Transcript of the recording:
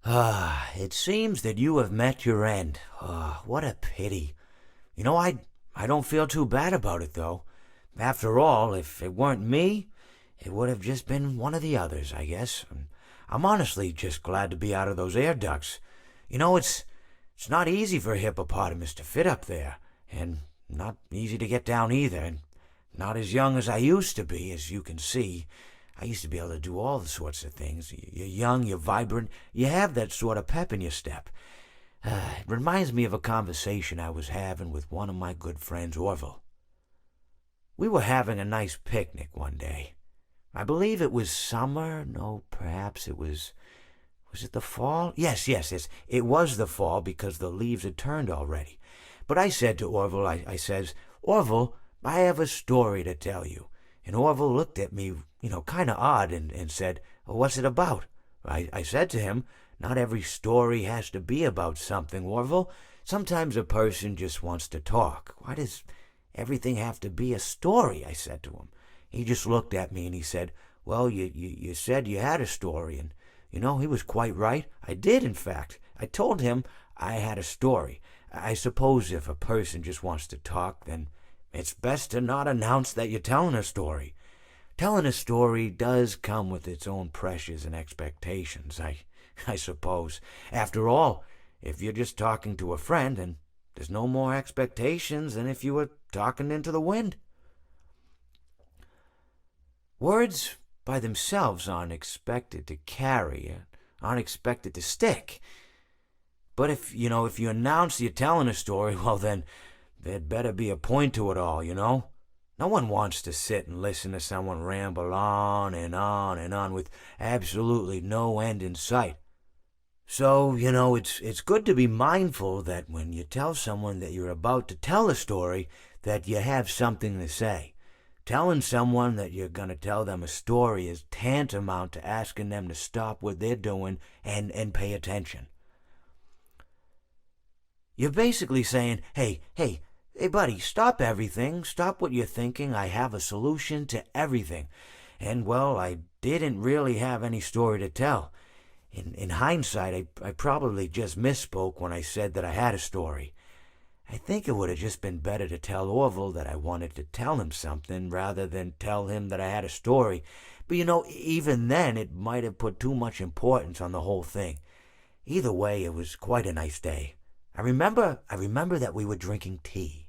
It seems that you have met your end. What a pity. I don't feel too bad about it, though. After all, if it weren't me, it would have just been one of the others, I guess. I'm honestly just glad to be out of those air ducts. It's not easy for a hippopotamus to fit up there, and not easy to get down either, and not as young as I used to be, as you can see. I used to be able to do all the sorts of things. You're young, you're vibrant, you have that sort of pep in your step. It reminds me of a conversation I was having with one of my good friends, Orville. We were having a nice picnic one day. I believe it was summer. No, perhaps it was. Was it the fall? Yes. It was the fall because the leaves had turned already. But I said to Orville, I says, Orville, I have a story to tell you. And Orville looked at me, kind of odd and said, what's it about? I said to him, not every story has to be about something, Orville. Sometimes a person just wants to talk. Why does everything have to be a story? I said to him. He just looked at me and he said, well, you said you had a story. And, he was quite right. I did, in fact. I told him I had a story. I suppose if a person just wants to talk, then it's best to not announce that you're telling a story. Telling a story does come with its own pressures and expectations, I suppose. After all, if you're just talking to a friend, then there's no more expectations than if you were talking into the wind. Words by themselves aren't expected to carry, aren't expected to stick. But if you announce you're telling a story, well then, there'd better be a point to it all, No one wants to sit and listen to someone ramble on and on and on with absolutely no end in sight. So, it's good to be mindful that when you tell someone that you're about to tell a story, that you have something to say. Telling someone that you're going to tell them a story is tantamount to asking them to stop what they're doing and pay attention. You're basically saying, hey, buddy, stop everything. Stop what you're thinking. I have a solution to everything. And, well, I didn't really have any story to tell. In hindsight, I probably just misspoke when I said that I had a story. I think it would have just been better to tell Orville that I wanted to tell him something rather than tell him that I had a story. But, even then, it might have put too much importance on the whole thing. Either way, it was quite a nice day. I remember that we were drinking tea.